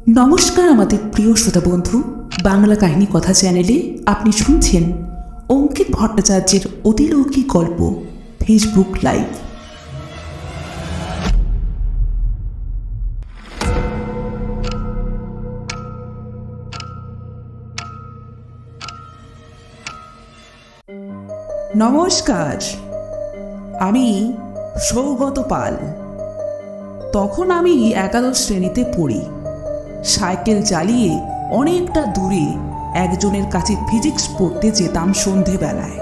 নমস্কার আমাদের প্রিয় শ্রোতা বন্ধু, বাংলা কাহিনী কথা চ্যানেলে আপনি শুনছেন অঙ্কিত ভট্টাচার্যের অতিলৌকিক গল্প ফেসবুক লাইভ। নমস্কার, আমি সৌগত পাল। তখন আমি একাদশ শ্রেণীতে পড়ি। সাইকেল চালিয়ে অনেকটা দূরে একজনের কাছে ফিজিক্স পড়তে যেতাম সন্ধেবেলায়।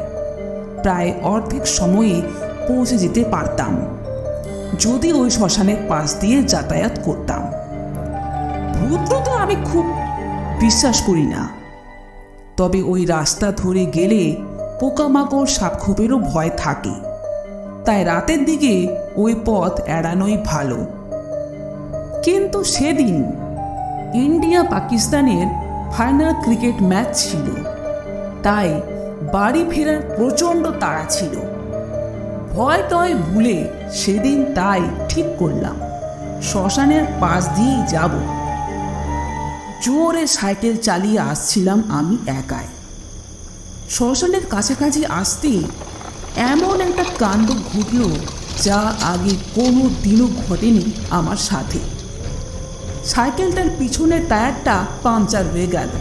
প্রায় অর্ধেক সময়ে পৌঁছে যেতে পারতাম যদি ওই শ্মশানের পাশ দিয়ে যাতায়াত করতাম। ভূতপ্রেতে আমি খুব বিশ্বাস করি না, তবে ওই রাস্তা ধরে গেলে পোকামাকড় সাপখোপেরও ভয় থাকে, তাই রাতের দিকে ওই পথ এড়ানোই ভালো। কিন্তু সেদিন ইন্ডিয়া পাকিস্তানের ফাইনাল ক্রিকেট ম্যাচ ছিল, তাই বাড়ি ফেরার প্রচণ্ড তাড়া ছিল। ভয় টয় ভুলে সেদিন তাই ঠিক করলাম শ্মশানের পাশ দিয়েই যাব। জোরে সাইকেল চালিয়ে আসছিলাম আমি একাই। শ্মশানের কাছাকাছি আসতেই এমন একটা কাণ্ড ঘটল যা আগে কোনো দিনও ঘটেনি আমার সাথে। সাইকেলটার পিছনের টায়ারটা পাংচার হয়ে গেল।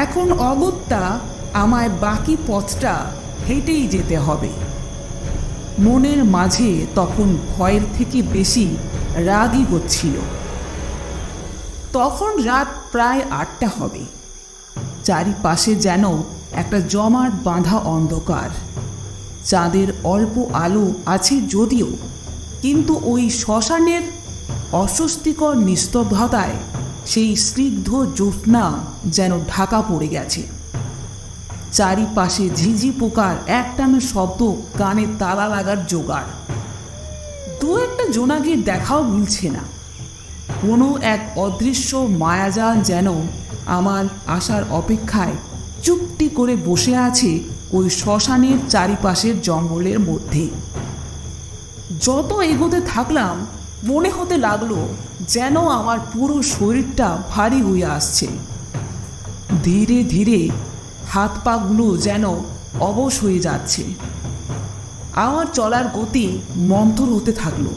এখন অগত্যা আমায় বাকি পথটা হেঁটেই যেতে হবে। মনের মাঝে তখন ভয়ের থেকে বেশি রাগই হচ্ছিল। তখন রাত প্রায় 8টা হবে। চারিপাশে যেন একটা জমাট বাঁধা অন্ধকার। চাঁদের অল্প আলো আছে যদিও, কিন্তু ওই শ্মশানের অস্বস্তিকর নিস্তব্ধতায় সেই স্নিগ্ধ জ্যোৎস্না যেন ঢাকা পড়ে গেছে। চারিপাশে ঝিঝি পোকার একটানা শব্দ কানে তালা লাগার জোগাড়। দু একটা জোনাকির দেখাও মিলছে না। কোনো এক অদৃশ্য মায়াজাল যেন আমার আসার অপেক্ষায় চুপটি করে বসে আছে ওই শ্মশানের চারিপাশের জঙ্গলের মধ্যে। যত এগোতে থাকলাম মনে হতে লাগলো যেন আমার পুরো শরীরটা ভারী হয়ে আসছে। ধীরে ধীরে হাত পাগুলো যেন অবশ হয়ে যাচ্ছে। আমার চলার গতি মন্থর হতে থাকলো।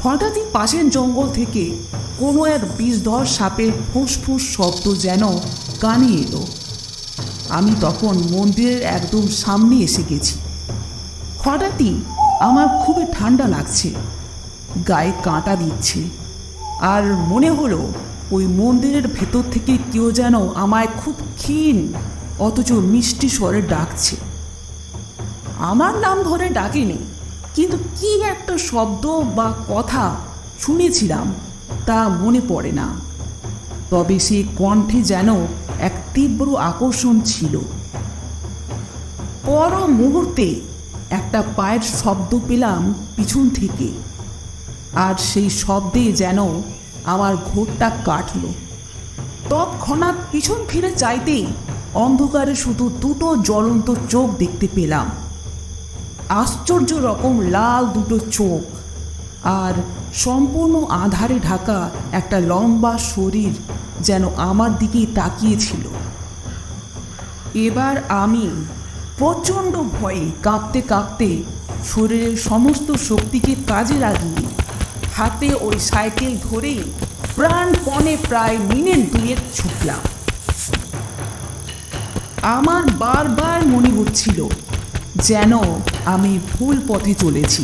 হঠাৎই পাশের জঙ্গল থেকে কোনো এক বিষধর সাপের ফুসফুস শব্দ যেন কানে এলো। আমি তখন মন্দিরের একদম সামনে এসে গেছি। হঠাৎই আমার খুবই ঠান্ডা লাগছে, গায়ে কাঁটা দিচ্ছে, আর মনে হলো ওই মন্দিরের ভেতর থেকে কেউ যেন আমায় খুব ক্ষীণ অথচ মিষ্টি স্বরে ডাকছে। আমার নাম ধরে ডাকেনি, কিন্তু কি একটা শব্দ বা কথা শুনেছিলাম তা মনে পড়ে না। তবে সে কণ্ঠে যেন এক তীব্র আকর্ষণ ছিল। পর মুহূর্তে একটা পায়ের শব্দ পেলাম পিছন থেকে, আর সেই শব্দে যেন আমার ঘোরটা কাটল। তৎক্ষণাৎ পিছন ফিরে চাইতেই অন্ধকারে শুধু দুটো জ্বলন্ত চোখ দেখতে পেলাম। আশ্চর্য রকম লাল দুটো চোখ, আর সম্পূর্ণ আঁধারে ঢাকা একটা লম্বা শরীর যেন আমার দিকেই তাকিয়েছিল। এবার আমি প্রচণ্ড ভয়ে কাঁপতে কাঁপতে শরীরের সমস্ত শক্তিকে কাজে লাগিয়ে হাতে ওই সাইকেল ধরেই প্রাণপণে প্রায় মিনিট 2 ছুটলাম। আমার বারবার মনে হচ্ছিল যেন আমি ভুল পথে চলেছি।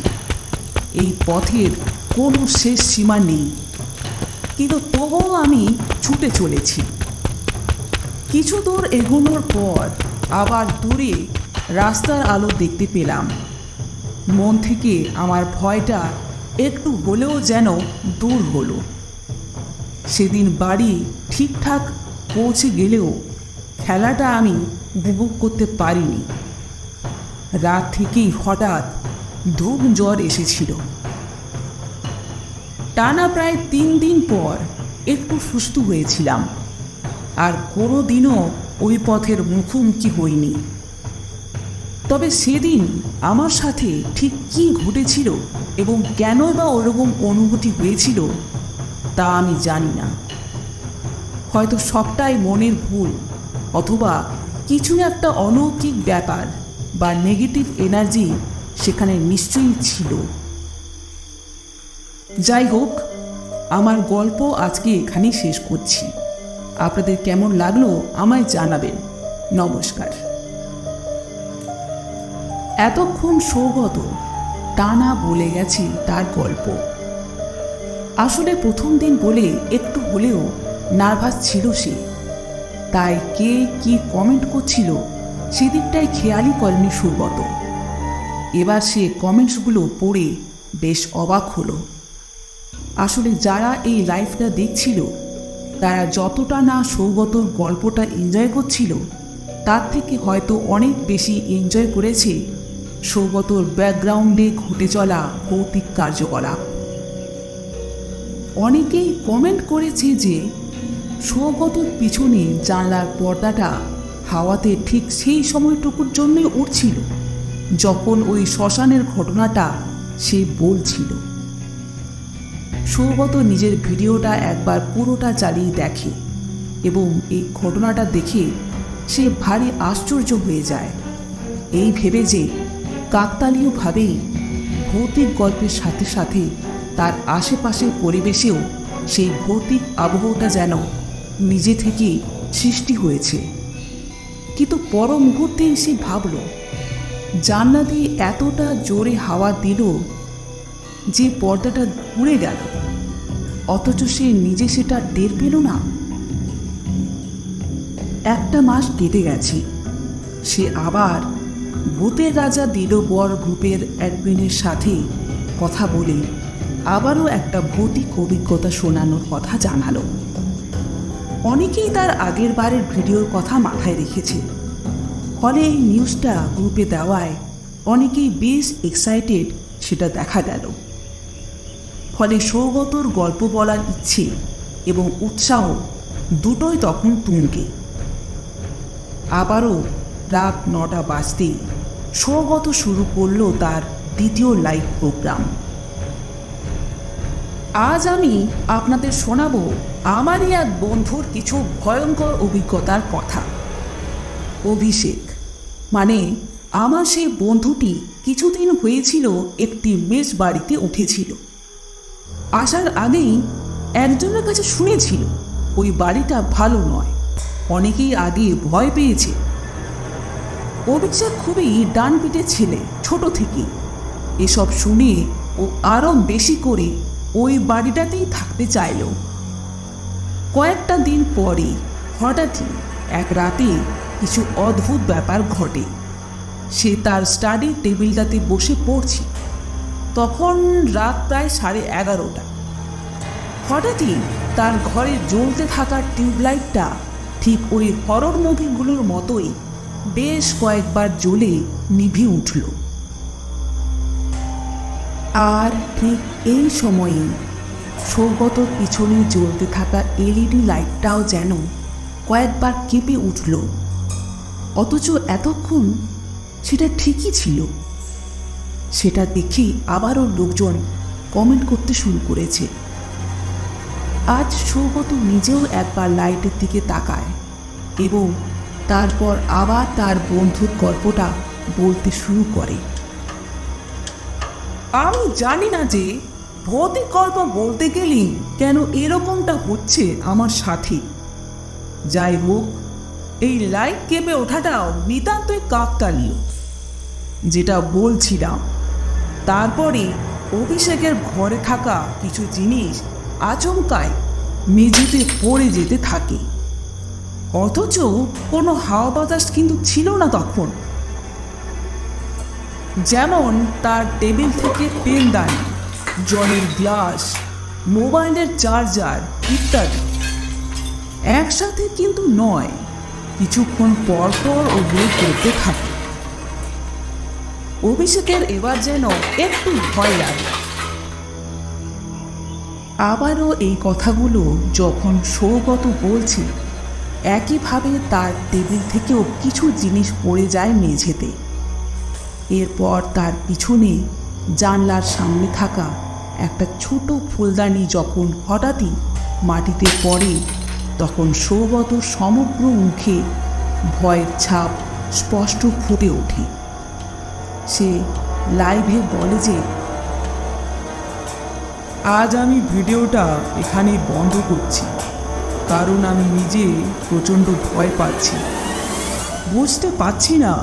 এই পথের কোনো শেষ সীমা নেই, কিন্তু তবুও আমি ছুটে চলেছি। কিছু দূর এগোনোর পর আবার দূরে রাস্তার আলো দেখতে পেলাম। মন থেকে আমার ভয়টা একটু হলেও যেন দূর হলো। সেদিন বাড়ি ঠিকঠাক পৌঁছে গেলেও খেলাটা আমি উপভোগ করতে পারিনি। রাত থেকেই হঠাৎ ধূপ জ্বর এসেছিল। টানা প্রায় 3 দিন পর একটু সুস্থ হয়েছিলাম, আর কোনো দিনও ওই পথের মুখোমুখি হইনি। তবে সেদিন আমার সাথে ঠিক কী ঘটেছিল এবং কেন বা ওরকম অনুভূতি হয়েছিল তা আমি জানি না। হয়তো সবটাই মনের ভুল, অথবা কিছু একটা অলৌকিক ব্যাপার বা নেগেটিভ এনার্জি সেখানে নিশ্চয়ই ছিল। যাই হোক, আমার গল্প আজকে এখানেই শেষ করছি। আপনাদের কেমন লাগলো আমায় জানাবেন। নমস্কার। এতক্ষণ সৌগত টানা বলে গেছে তার গল্প। আসলে প্রথম দিন বলে একটু হলেও নার্ভাস ছিল সে, তাই কে কি কমেন্ট করছিল সেদিকটাই খেয়ালই করেনি সৌগত। এবার সে কমেন্টসগুলো পড়ে বেশ অবাক হলো। আসলে যারা এই লাইভটা দেখছিল তারা যতটা না সৌগতর গল্পটা এনজয় করছিল, তার থেকে হয়তো অনেক বেশি এনজয় করেছে সৌগতর ব্যাকগ্রাউন্ডে ঘটে চলা ভৌতিক কার্যকলাপ। অনেকেই কমেন্ট করেছে যে সৌগতর পিছনে জানলার পর্দাটা হাওয়াতে ঠিক সেই সময়টুকুর জন্যই উঠছিল যখন ওই শ্মশানের ঘটনাটা সে বলছিল। সৌগত নিজের ভিডিওটা একবার পুরোটা চালিয়ে দেখে এবং এই ঘটনাটা দেখে সে ভারী আশ্চর্য হয়ে যায়, এই ভেবে যে কাকতালীয়ভাবেই ভৌতিক গল্পের সাথে সাথে তার আশেপাশের পরিবেশেও সেই ভৌতিক আবহটা যেন নিজে থেকেই সৃষ্টি হয়েছে। কিন্তু পর মুহূর্তেই সে ভাবল, জানলা দিয়ে এতটা জোরে হাওয়া দিল যে পর্দাটা উড়ে গেল, অথচ সে নিজে সেটা টের পেল না। একটা মাস কেটে গেছে। সে আবার ভূতের রাজা দিলবর গ্রুপের অ্যাডমিনের সাথে কথা বলে আবারও একটা ভৌতিক অভিজ্ঞতা শোনানোর কথা জানালো। অনেকেই তার আগের বারের ভিডিওর কথা মাথায় রেখেছে, ফলে এই নিউজটা গ্রুপে দেওয়ায় অনেকেই বেশ এক্সাইটেড সেটা দেখা গেল। ফলে সৌগতর গল্প বলার ইচ্ছে এবং উৎসাহ দুটোই তখন তুঙ্গে। আবারও রাত 9টা বাজতেই সৌগত শুরু করল তার দ্বিতীয় লাইভ প্রোগ্রাম। আজ আমি আপনাদের শোনাবো আমারই এক বন্ধুর কিছু ভয়ঙ্কর অভিজ্ঞতার কথা। অভিষেক মানে আমার সেই বন্ধুটি কিছুদিন হয়েছিল একটি মেস বাড়িতে উঠেছিল। আসার আগেই একজনের কাছে শুনেছিল ওই বাড়িটা ভালো নয়, অনেকেই আগে ভয় পেয়েছে। অভিষেক খুবই ডানপিটে ছেলে ছোট থেকে। এসব শুনে ও আরও বেশি করে ওই বাড়িটাতেই থাকতে চাইল। কয়েকটা দিন পরে হঠাৎই এক রাতে কিছু অদ্ভুত ব্যাপার ঘটে। সে তার স্টাডি টেবিলটাতে বসে পড়ছে। তখন রাত প্রায় 11:30। হঠাৎই তার ঘরে জ্বলতে থাকা টিউবলাইটটা ঠিক ওই হরর মুভিগুলোর মতোই বেশ কয়েকবার জ্বলে নিভে উঠল। আর ঠিক এই সময়ে সৌগতর পিছনে জ্বলতে থাকা এলইডি লাইটটাও যেন কয়েকবার কেঁপে উঠল, অথচ এতক্ষণ সেটা ঠিকই ছিল। সেটা দেখে আবারও লোকজন কমেন্ট করতে শুরু করেছে। আজ সৌগত নিজেও একবার লাইটের দিকে তাকায় এবং তারপর আবার তার বন্ধুর গল্পটা বলতে শুরু করে। আমি জানি না যে ভৌতিক গল্প বলতে গেলেই কেন এরকমটা হচ্ছে আমার সাথে। যাই হোক, এই লাইট কেঁপে ওঠাটাও নিতান্তই কাকতালীয়। যেটা বলছিলাম, তারপরে অভিষেকের ঘরে থাকা কিছু জিনিস আচমকায় মেঝেতে পড়ে যেতে থাকে, অথচ কোনো হাওয়া বাতাস কিন্তু ছিল না তখন। যেমন তার টেবিল থেকে পেনদানি, জলের গ্লাস, মোবাইলের চার্জার ইত্যাদি। একসাথে কিন্তু নয়, কিছুক্ষণ পর পর ওগুলো করতে থাকে। অভিষেকের এবার যেন একটু ভয় লাগে। আবারও এই কথাগুলো যখন সৌগত বলছে, একইভাবে তার টেবিল থেকেও কিছু জিনিস পড়ে যায় মেঝেতে। এরপর তার পিছনে জানলার সামনে থাকা একটা ছোট ফুলদানি যখন হঠাৎই মাটিতে পড়ে তখন সৌগতর সমগ্র মুখে ভয়ের ছাপ স্পষ্ট ফুটে ওঠে। সে লাইভে বলে যে, আজ আমি ভিডিওটা এখানেই বন্ধ করছি, কারণ আমি নিজে প্রচণ্ড ভয় পাচ্ছি। বুঝতে পারছি না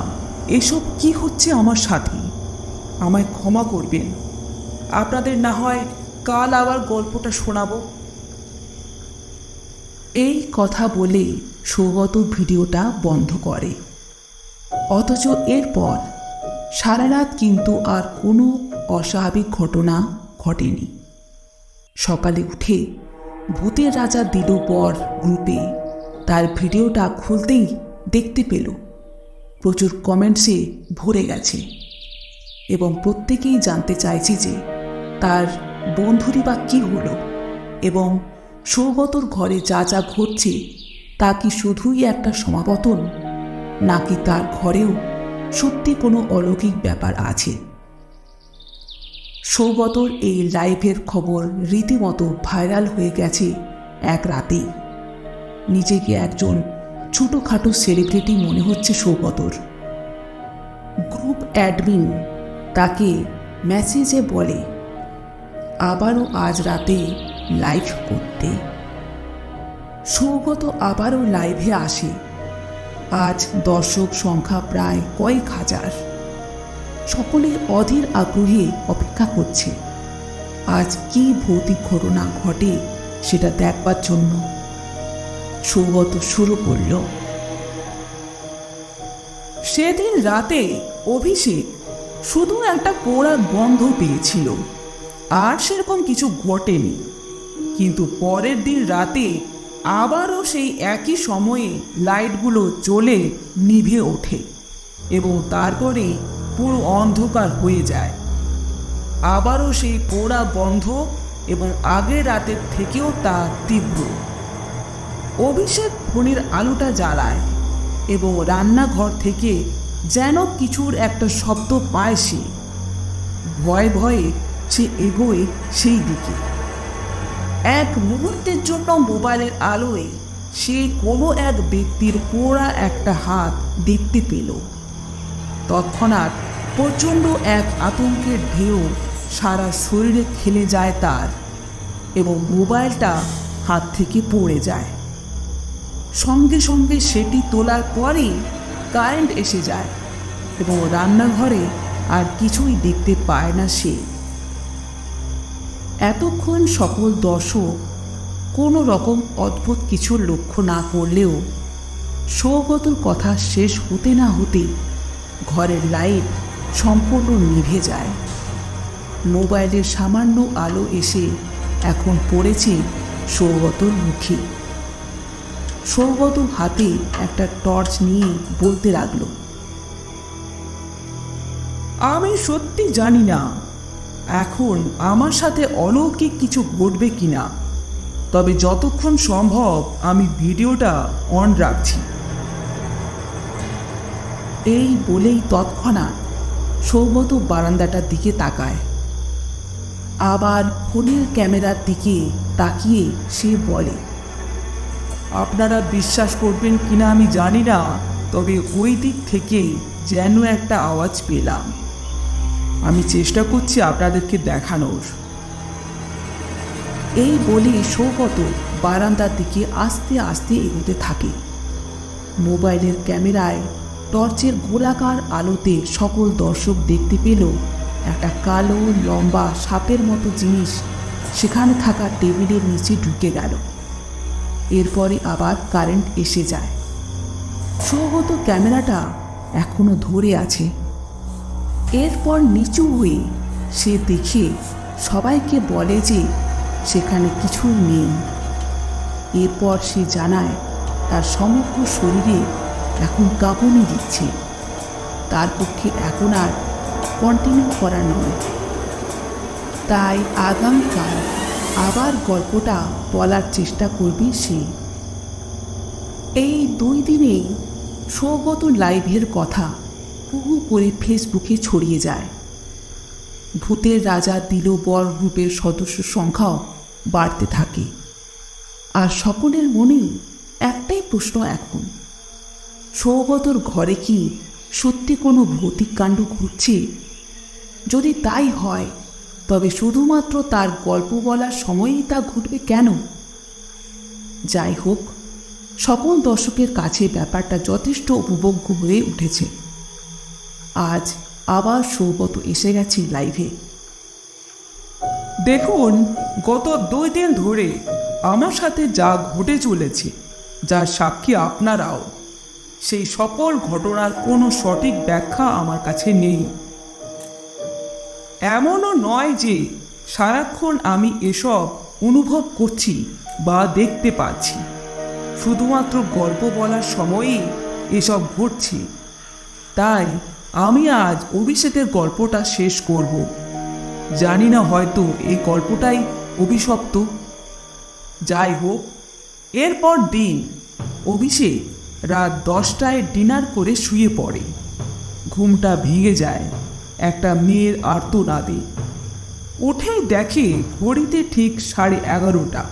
এসব কি হচ্ছে আমার সাথে। আমায় ক্ষমা করবেন। আপনাদের না হয় কাল আবার গল্পটা শোনাবো। এই কথা বলে সৌগত ভিডিওটা বন্ধ করে। অথচ এরপর সারা রাত কিন্তু আর কোনো অস্বাভাবিক ঘটনা ঘটেনি। সকালে উঠে ভূতের রাজা দিল বর গ্রুপে তার ভিডিওটা খুলতেই দেখতে পেল প্রচুর কমেন্টসে ভরে গেছে এবং প্রত্যেকেই জানতে চাইছে যে তার বন্ধুরই বা কী হলো এবং সৌগতর ঘরে যা যা ঘটছে তা কি শুধুই একটা সমাপতন, নাকি তার ঘরেও সত্যি কোনো অলৌকিক ব্যাপার আছে। সৌগতর এই লাইভের খবর রীতিমতো ভাইরাল হয়ে গেছে এক রাতেই। নিজেকে একজন ছোটোখাটো সেলিব্রিটি মনে হচ্ছে সৌগতর। গ্রুপ অ্যাডমিন তাকে মেসেজে বলে আবারও আজ রাতে লাইভ করতে। সৌগত আবারও লাইভে আসে। আজ দর্শক সংখ্যা প্রায় কয়েক হাজার। সকলে অধীর আগ্রহে অপেক্ষা করছে আজ কি ভৌতিক ঘটনা ঘটে সেটা দেখবার জন্য। সৌগত শুরু করল। সেদিন রাতে অভিষেক শুধু একটা পোড়া গন্ধ পেয়েছিল, আর সেরকম কিছু ঘটেনি। কিন্তু পরের দিন রাতে আবারও সেই একই সময়ে লাইটগুলো জ্বলে নিভে ওঠে এবং তারপরে পুরো অন্ধকার হয়ে যায়। আবারও সেই পোড়া গন্ধ এবং আগের রাতের থেকেও তা তীব্র। অভিষেক ফোনের আলোটা জ্বালায় এবং রান্নাঘর থেকে যেন কিছুর একটা শব্দ পায় সে। ভয়ে ভয়ে সে এগোয় সেই দিকে। এক মুহূর্তের জন্য মোবাইলের আলোয় সে কোনো এক ব্যক্তির পোড়া একটা হাত দেখতে পেল। তৎক্ষণাৎ প্রচণ্ড এক আতঙ্কের ঢেউ সারা শরীরে খেলে যায় তার এবং মোবাইলটা হাত থেকে পড়ে যায়। সঙ্গে সঙ্গে সেটি তোলার পরেই কারেন্ট এসে যায় এবং রান্নাঘরে আর কিছুই দেখতে পায় না সে। এতক্ষণ সকল দর্শক কোনো রকম অদ্ভুত কিছু লক্ষ্য না করলেও সৌগতর কথা শেষ হতে না হতে ঘরের লাইট সম্পূর্ণ নিভে যায়। মোবাইলের সামান্য আলো এসে এখন পড়েছে সৌগতর মুখে। সৌগত হাতে একটা টর্চ নিয়ে বলতে লাগলো, আমি সত্যি জানি না এখন আমার সাথে অলৌকিক কিছু ঘটবে কিনা, তবে যতক্ষণ সম্ভব আমি ভিডিওটা অন রাখছি। এই বলেই তৎক্ষণাৎ সৌগত বারান্দাটার দিকে তাকায়। আবার ফোনের ক্যামেরার দিকে তাকিয়ে সে বলে, আপনারা বিশ্বাস করবেন কিনা আমি জানি না, তবে ওই দিক থেকে যেন একটা আওয়াজ পেলাম। আমি চেষ্টা করছি আপনাদেরকে দেখানোর। এই বলে সৌগত বারান্দার দিকে আস্তে আস্তে এগোতে থাকে। মোবাইলের ক্যামেরায় টর্চের গোলাকার আলোতে সকল দর্শক দেখতে পেল একটা কালো লম্বা সাপের মতো জিনিস সেখানে থাকা টেবিলের নিচে ঢুকে গেল। এরপরে আবার কারেন্ট এসে যায়। সৌগত ক্যামেরাটা এখনো ধরে আছে। এরপর নিচু হয়ে সে দেখে সবাইকে বলে যে সেখানে কিছু নেই। এরপর সে জানায় তার সমগ্র শরীরে এখন কাঁপুনি দিচ্ছে। তার পক্ষে এখন আর কন্টিনিউ করা নয়। তাই আগামীকাল আবার গল্পটা বলার চেষ্টা করবে সে। এই 2 দিনেই সৌগত লাইভের কথা পুরো করে ফেসবুকে ছড়িয়ে যায়। ভূতের রাজা দিল বর গ্রুপের সদস্য সংখ্যাও বাড়তে থাকে। আর সকলের মনেই একটাই প্রশ্ন এখন, সৌগতর ঘরে কি সত্যি কোনো ভৌতিক কাণ্ড ঘটছে? যদি তাই হয় তবে শুধুমাত্র তার গল্প বলার সময়েই তা ঘটবে কেন? যাই হোক, সকল দর্শকের কাছে ব্যাপারটা যথেষ্ট উপভোগ্য হয়ে উঠেছে। আজ আবার সৌগত এসে গেছে লাইভে। দেখুন, গত 2 দিন ধরে আমার সাথে যা ঘটে চলেছে, যার সাক্ষী আপনারাও, সেই সকল ঘটনার কোনো সঠিক ব্যাখ্যা আমার কাছে নেই। এমনও নয় যে সারাক্ষণ আমি এসব অনুভব করছি বা দেখতে পাচ্ছি। শুধুমাত্র গল্প বলার সময়েই এসব ঘটছে। তাই আমি আজ অভিষেকের গল্পটা শেষ করব। জানি না, হয়তো এই গল্পটাই অভিশপ্ত। যাই হোক, এরপর দিন অভিষেক রাত 10টায় ডিনার করে শুয়ে পড়ে। ঘুমটা ভেঙে যায় একটা মেয়ের আর্তনাদে। উঠেই দেখে ঘড়িতে ঠিক 11:30।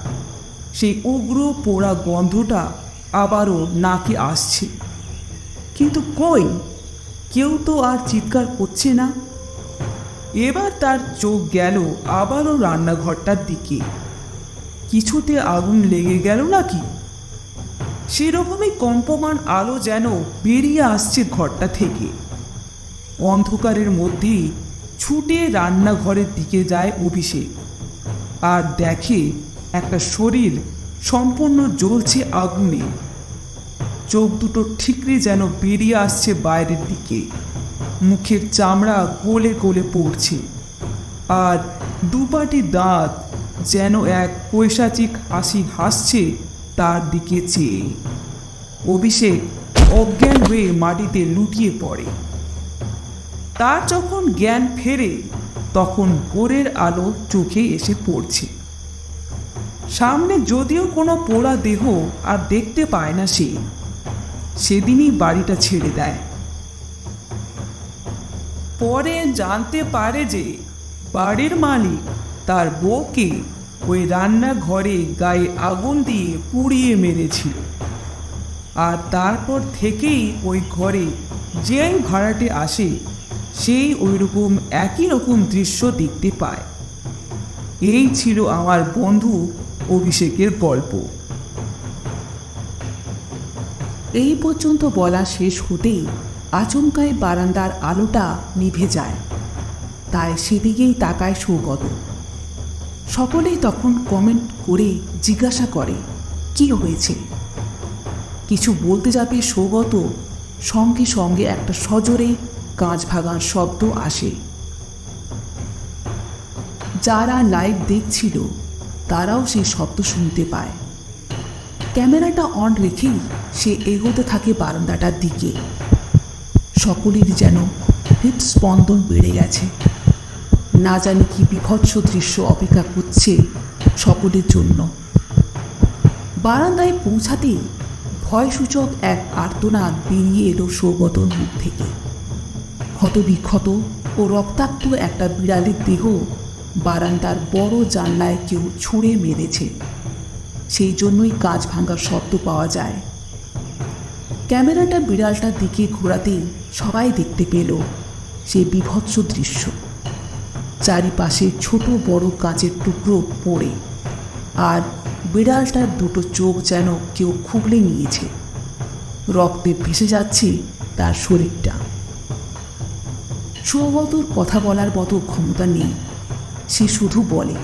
সেই উগ্র পোড়া গন্ধটা আবারও নাকে আসছে, কিন্তু কই, কেউ তো আর চিৎকার করছে না। এবার তার চোখ গেল আবারও রান্নাঘরটার দিকে। কিছুতে আগুন লেগে গেল নাকি? সেরকমই কম্পমান আলো যেন বেরিয়ে আসছে ঘরটা থেকে। অন্ধকারের মধ্যেই ছুটে রান্নাঘরের দিকে যায় অভিষেক, আর দেখে একটা শরীর সম্পূর্ণ জ্বলছে আগুনে। চোখ দুটো ঠিকরে যেন বেরিয়ে আসছে বাইরের দিকে। মুখের চামড়া গলে গলে পড়ছে, আর দুপাটি দাঁত যেন এক পৈশাচিক হাসি হাসছে তার দিকে চেয়ে। অভিষেক অজ্ঞান হয়ে মাটিতে লুটিয়ে পড়ে। তার যখন জ্ঞান ফেরে তখন ভোরের আলো চোখে এসে পড়ছে। সামনে যদিও কোনো পোড়া দেহ আর দেখতে পায় না সে, সেদিনই বাড়িটা ছেড়ে দেয়। পরে জানতে পারে যে বাড়ির মালিক তার বউকে ওই রান্নাঘরে গায়ে আগুন দিয়ে পুড়িয়ে মেরেছিল। আর তারপর থেকেই ওই ঘরে যেই ভাড়াটে আসে সেই ওইরকম একই রকম দৃশ্য দেখতে পায়। এই ছিল আমার বন্ধু অভিষেকের গল্প। এই পর্যন্ত বলা শেষ হতেই আচমকাই বারান্দার আলোটা নিভে যায়। তাই সেদিকেই তাকায় সৌগত। সকলেই তখন কমেন্ট করে জিজ্ঞাসা করে কি হয়েছে। কিছু বলতে যাবে সৌগত, সঙ্গে সঙ্গে একটা সজোরে কাঁচ ভাঙার শব্দ আসে। যারা লাইভ দেখছিল তারাও সেই শব্দ শুনতে পায়। ক্যামেরাটা অন রেখেই সে এগোতে থাকে বারান্দাটার দিকে। সকলের যেন হৃদস্পন্দন বেড়ে গেছে। না জানি কি বিভৎস দৃশ্য অপেক্ষা করছে সকলের জন্য। বারান্দায় পৌঁছাতেই ভয়সূচক এক আর্তনাদ বেরিয়ে এলো সৌগতর মুখ থেকে। ক্ষতবিক্ষত ও রক্তাক্ত একটা বিড়ালের দেহ বারান্দার বড় জানলায় কেউ ছুঁড়ে মেরেছে। সেই জন্যই কাঁচ ভাঙার শব্দ পাওয়া যায়। ক্যামেরাটা বিড়ালটার দিকে ঘোরাতেই সবাই দেখতে পেল সেই বিভৎস দৃশ্য। চারিপাশে ছোট বড় কাঁচের টুকরো পড়ে, আর বিড়ালটার দুটো চোখ যেন কেউ খুবলে নিয়েছে। রক্তে ভেসে যাচ্ছে তার শরীরটা। সৌগতর কথা বলার মতো ক্ষমতা নেই। সে শুধু বলে,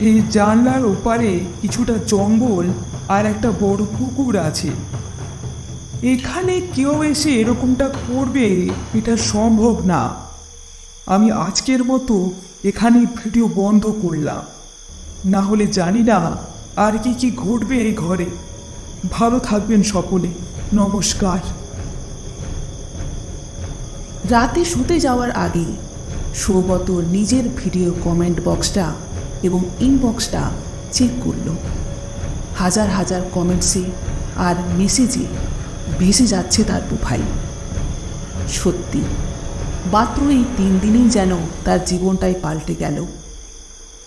এই জানলার ওপারে কিছুটা জঙ্গল আর একটা বড় পুকুর আছে। এখানে কেউ এসে এরকমটা করবে এটা সম্ভব না। আমি আজকের মতো এখানে ভিডিও বন্ধ করলাম, না হলে জানি না আর কি কি ঘটবে এই ঘরে। ভালো থাকবেন সকলে, নমস্কার। রাতে শুতে যাওয়ার আগে সৌগত নিজের ভিডিও কমেন্ট বক্সটা এবং ইনবক্সটা চেক করল। হাজার হাজার কমেন্টসে আর মেসেজে ভেসে যাচ্ছে তার প্রোফাইল। সত্যি মাত্র এই 3 দিনেই যেন তার জীবনটাই পাল্টে গেল।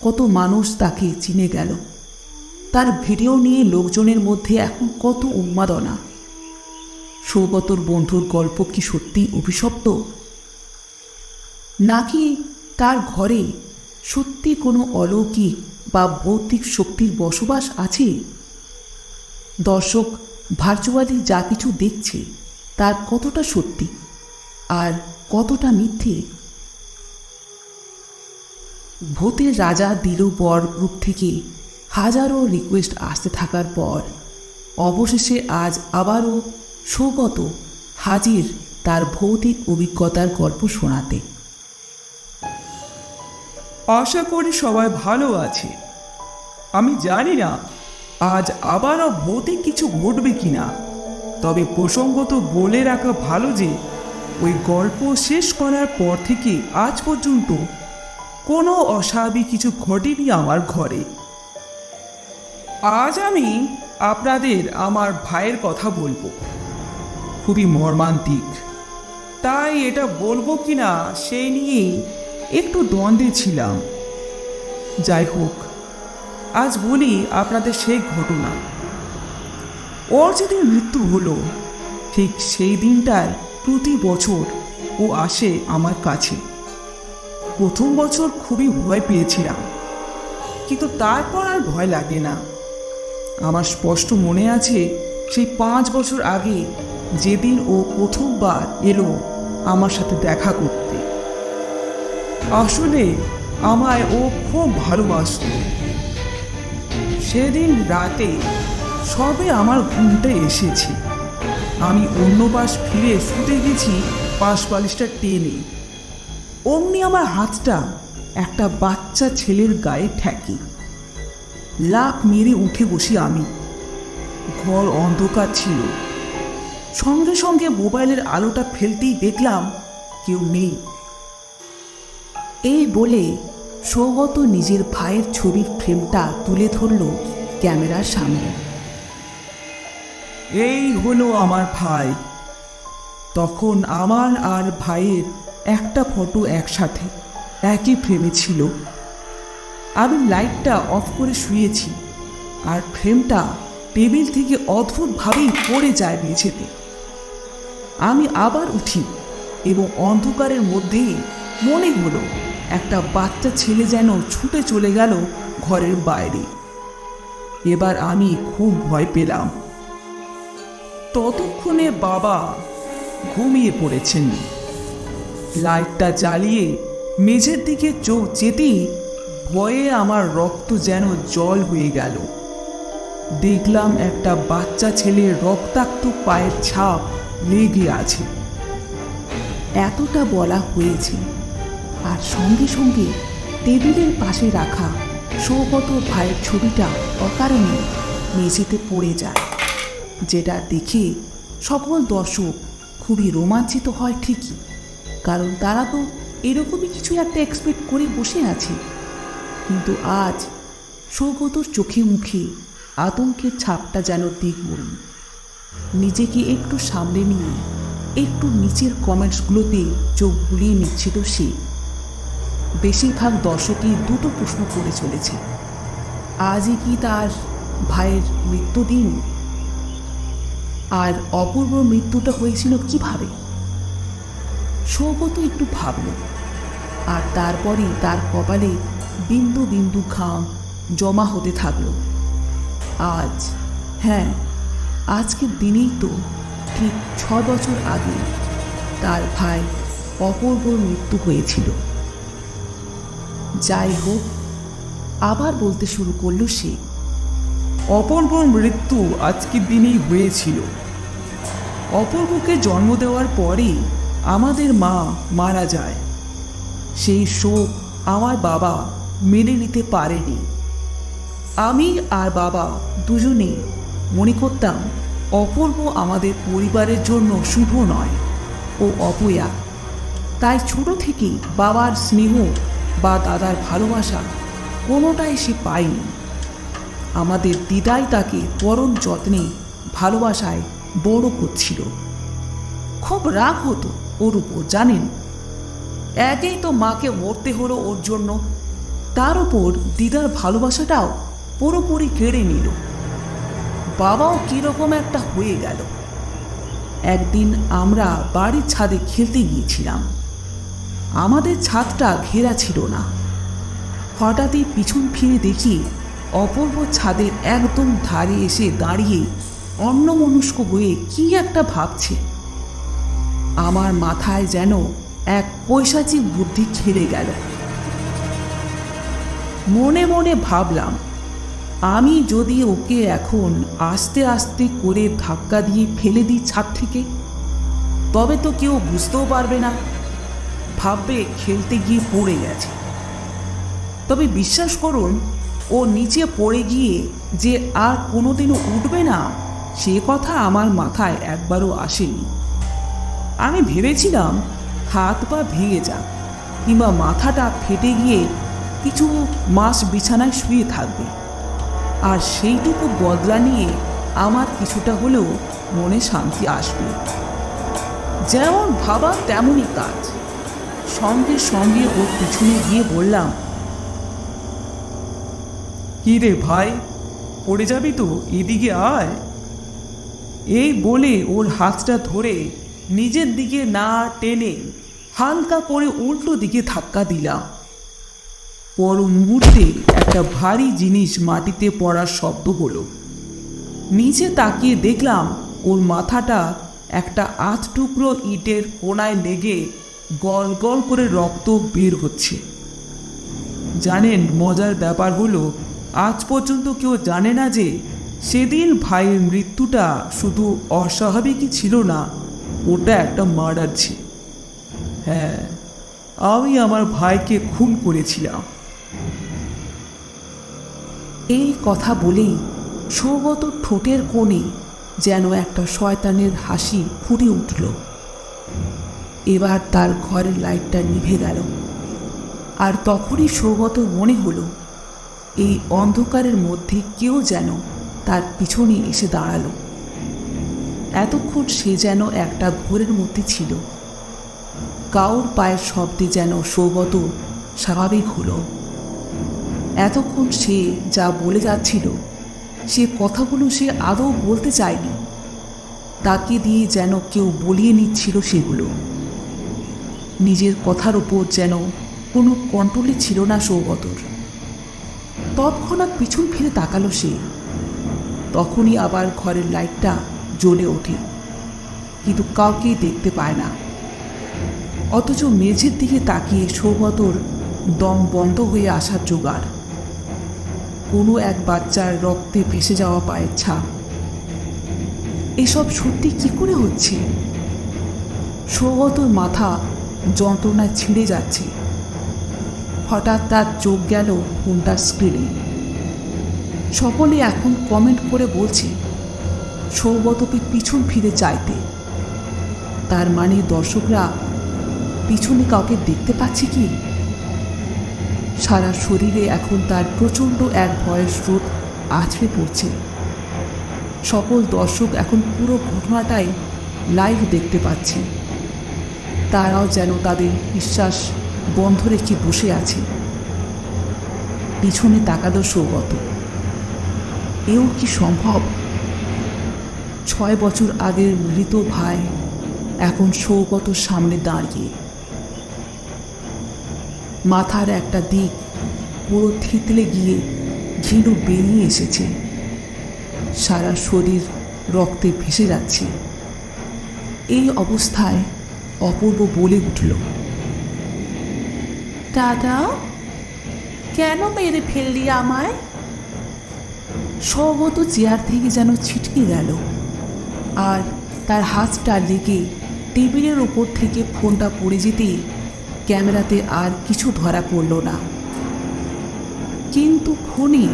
কত মানুষ তাকে চিনে গেল। তার ভিডিও নিয়ে লোকজনের মধ্যে এখন কত উন্মাদনা। সৌগতর বন্ধুর গল্প কি সত্যি অভিশপ্ত, নাকি তার ঘরে সত্যি কোনো অলৌকিক বা ভৌতিক শক্তির বসবাস আছে? দর্শক ভার্চুয়ালি যা কিছু দেখছে তার কতটা সত্যি আর কতটা মিথ্যে? ভূতের রাজা দিলু বর গ্রুপ থেকে হাজারো রিকোয়েস্ট আসতে থাকার পর অবশেষে আজ আবারও সৌগত হাজির তার ভৌতিক অভিজ্ঞতার গল্প শোনাতে। আশা করি সবাই ভালো আছে। আমি জানি না আজ আবারও ভৌতিক কিছু ঘটবে কিনা, তবে প্রসঙ্গত বলে রাখা ভালো যে ওই গল্প শেষ করার পর থেকে আজ পর্যন্ত কোনো অস্বাভাবিক কিছু ঘটেনি আমার ঘরে। আজ আমি আপনাদের আমার ভাইয়ের কথা বলবো, খুবই মর্মান্তিক। তাই এটা বলবো কিনা সেই নিয়েই একটু দ্বন্দ্বে ছিলাম। যাই হোক, আজ বলি আপনাদের সেই ঘটনা। ওর যেদিন মৃত্যু হলো ঠিক সেই দিনটায় প্রতি বছর ও আসে আমার কাছে। প্রথম বছর খুবই ভয় পেয়েছিলাম, কিন্তু তারপর আর ভয় লাগে না। আমার স্পষ্ট মনে আছে সেই 5 বছর আগে যেদিন ও প্রথমবার এলো আমার সাথে দেখা করতে। আসলে আমায় ও খুব ভালোবাসত। সেদিন রাতে সবে আমার ঘুমটা এসেছে। আমি অন্য পাশ ফিরে শুতে গেছি পাশ বালিশটা টেনে। অমনি আমার হাতটা একটা বাচ্চা ছেলের গায়ে ঠেকে। লাফ মেরে উঠে বসি আমি। ঘর অন্ধকার ছিল। সঙ্গে সঙ্গে মোবাইলের আলোটা ফেলতেই দেখলাম কেউ নেই। এই বলে সৌগত নিজের ভাইয়ের ছবির ফ্রেমটা তুলে ধরল ক্যামেরার সামনে। এই হলো আমার ভাই। তখন আমার আর ভাইয়ের একটা ফটো একসাথে একই ফ্রেমে ছিল। আমি লাইটটা অফ করে শুয়েছি আর ফ্রেমটা টেবিল থেকে অদ্ভুতভাবেই পড়ে যায় মেঝেতে। আমি আবার উঠি এবং অন্ধকারের মধ্যেই মনে হলো একটা বাচ্চা ছেলে যেন ছুটে চলে গেল ঘরের বাইরে। এবার আমি খুব ভয় পেলাম। ততক্ষণে বাবা ঘুমিয়ে পড়েছেন। লাইটটা জ্বালিয়ে মেঝের দিকে চোখ যেতেই ভয়ে আমার রক্ত যেন জল হয়ে গেল। দেখলাম একটা বাচ্চা ছেলের রক্তাক্ত পায়ের ছাপ লেগে আছে। এতটা বলা হয়েছে আর সঙ্গে সঙ্গে টেবিলের পাশে রাখা সৌগত ভাইয়ের ছবিটা অকারণে মেঝেতে পড়ে যায়, যেটা দেখে সকল দর্শক খুবই রোমাঞ্চিত হয় ঠিকই, কারণ তারা তো এরকমই কিছু একটা এক্সপেক্ট করে বসে আছে। কিন্তু আজ সৌগতর চোখে মুখে আতঙ্কের ছাপটা যেন দেখুন। নিজেকে একটু সামলে নিয়ে একটু নিচের কমেন্টসগুলোতে চোখ বুলিয়ে নিচ্ছিল সে। বেশিরভাগ দর্শকই দুটো প্রশ্ন করে চলেছে, আজই কি তার ভাইয়ের মৃত্যুদিন? আর অপূর্ব মৃত্যুটা হয়েছিল কিভাবে? সৌগত একটু ভাবল, আর তারপরেই তার কপালে বিন্দু বিন্দু ঘাম জমা হতে থাকলো। আজ, হ্যাঁ, আজকের দিনেই তো ঠিক 6 বছর আগে তার ভাই অপূর্বর মৃত্যু হয়েছিল। যাই হোক, আবার বলতে শুরু করল সে। অপূর্বর মৃত্যু আজকের দিনেই হয়েছিল। অপূর্বকে জন্ম দেওয়ার পরেই আমাদের মা মারা যায়। সেই শোক আমার বাবা মেনে নিতে পারেনি। আমি আর বাবা দুজনেই মনে করতাম অপূর্ব আমাদের পরিবারের জন্য শুভ নয়, ও অপয়া। তাই ছোট থেকেই বাবার স্নেহ বা দাদার ভালোবাসা কোনোটাই সে পায়নি। আমাদের দিদাই তাকে পরম যত্নে ভালোবাসায় বড় করছিল। খুব রাগ হতো ওর উপর, জানেন। একেই তো মাকে মরতে হলো ওর জন্য, তার উপর দিদার ভালোবাসাটাও পুরোপুরি কেড়ে নিল। বাবাও কীরকম একটা হয়ে গেল। একদিন আমরা বাড়ির ছাদে খেলতে গিয়েছিলাম। আমাদের ছাদটা ঘেরা ছিল না। হঠাৎই পিছন ফিরে দেখি অপূর্ব ছাদের একদম ধারে এসে দাঁড়িয়ে অন্যমনস্ক হয়ে কি একটা ভাবছে। আমার মাথায় যেন এক পৈশাচিক বুদ্ধি খেলে গেল। মনে মনে ভাবলাম, আমি যদি ওকে এখন আস্তে আস্তে করে ধাক্কা দিয়ে ফেলে দিই ছাদ থেকে, তবে তো কেউ বুঝতেও পারবে না, ভাববে খেলতে গিয়ে পড়ে গেছে। তবে বিশ্বাস করুন, ও নিচে পড়ে গিয়ে যে আর কোনোদিনও উঠবে না সে কথা আমার মাথায় একবারও আসেনি। আমি ভেবেছিলাম হাত পা ভেঙে যাক কিংবা মাথাটা ফেটে গিয়ে কিছু মাস বিছানায় শুয়ে থাকবে, আর সেইটুকু বদলা নিয়ে আমার কিছুটা হলেও মনে শান্তি আসবে। যেমন ভাবা তেমনই কাজ। সঙ্গে সঙ্গে ওর পিছনে গিয়ে বললাম, কি রে ভাই, পড়ে যাবি তো, এদিকে আয়। এই বলে ওর হাতটা ধরে নিজের দিকে না টেনে হালকা করে উল্টো দিকে ধাক্কা দিলাম। পর মুহূর্তে একটা ভারী জিনিস মাটিতে পড়ার শব্দ হলো। নিচে তাকিয়ে দেখলাম ওর মাথাটা একটা আধ টুকরো ইটের কোণায় লেগে গল গল করে রক্ত বের হচ্ছে। জানেন, মজার ব্যাপার হলো আজ পর্যন্ত কেউ জানে না যে সেদিন ভাইয়ের মৃত্যুটা শুধু অস্বাভাবিকই ছিল না, ওটা একটা মার্ডার ছিল। হ্যাঁ, আমি আমার ভাইকে খুন করেছিলাম। এই কথা বলেই সৌগত ঠোঁটের কোণে যেন একটা শয়তানের হাসি ফুটে উঠল। এবার তার ঘরের লাইটটা নিভে গেল। আর তখনই সৌগত মনে হলো এই অন্ধকারের মধ্যে কেউ যেন তার পিছনে এসে দাঁড়ালো। এতক্ষণ সে যেন একটা ঘোরের মধ্যে ছিল। কাউর পায়ের শব্দে যেন সৌগত স্বাভাবিক হলো। এতক্ষণ সে যা বলে যাচ্ছিল সে কথাগুলো সে আদৌ বলতে চায়নি, তাকে দিয়ে যেন কেউ বলিয়ে নিচ্ছিল সেগুলো। নিজের কথার ওপর যেন কোনো কন্ট্রোলই ছিল না সৌগতর। তৎক্ষণাৎ পিছন ফিরে তাকালো সে। তখনই আবার ঘরের লাইটটা জ্বলে ওঠে, কিন্তু কাউকেই দেখতে পায় না। অথচ মেঝের দিকে তাকিয়ে সৌগতর দম বন্ধ হয়ে আসার জোগাড়। কোনো এক বাচ্চার রক্তে ভেসে যাওয়া পায়ের ছাপ। এসব সত্যি কি করে হচ্ছে? সৌগতর মাথা যন্ত্রণায় ছিঁড়ে যাচ্ছে। হঠাৎ তার চোখ গেল ফোনটার স্ক্রিনে। সকলে এখন কমেন্ট করে বলছে সৌগতকে পিছন ফিরে চাইতে। তার মানে দর্শকরা পিছনে কাউকে দেখতে পাচ্ছে কি? সারা শরীরে এখন তার প্রচণ্ড এক ভয়ের স্রোত আছড়ে পড়ছে। সকল দর্শক এখন পুরো ঘটনাটাই লাইভ দেখতে পাচ্ছে। তারাও যেন তাদের বিশ্বাস বন্ধ রেখে বসে আছে। পিছনে তাকালো সৌগত। এও কি সম্ভব? 6 বছর আগের মৃত ভাই এখন সৌগতর সামনে দাঁড়িয়ে। মাথার একটা দিক পুরো থিতলে গিয়ে ঘিলু বেরিয়ে এসেছে। সারা শরীর রক্তে ভেসে যাচ্ছে। এই অবস্থায় অপূর্ব বলে উঠল, দাদা, কেন মেরে ফেললি আমায়? সৌগত চেয়ার থেকে যেন ছিটকে গেল, আর তার হাতটা লেগে টেবিলের ওপর থেকে ফোনটা পড়ে যেতেই ক্যামেরাতে আর কিছু ধরা পড়ল না। কিন্তু ফোনে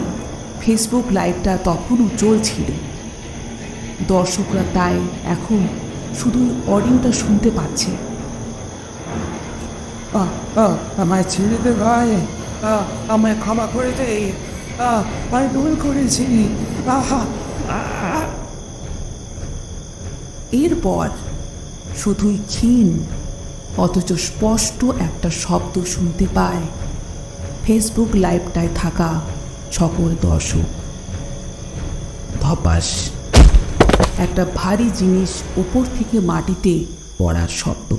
ফেসবুক লাইভটা তখনও চলছিল। দর্শকরা তাই এখন শুধু অডিওটা শুনতে পাচ্ছে। আমায় ছেড়ে দে ভাই, আমায় ক্ষমা করে দে, আমি ভুল করেছি। এরপর শুধুই ক্ষীণ অথচ স্পষ্ট একটা শব্দ শুনতে পায়, ফেসবুক লাইভটায় থাকা সকল দর্শক। ধপাস একটা ভারী জিনিস উপর থেকে মাটিতে পড়ার শব্দ।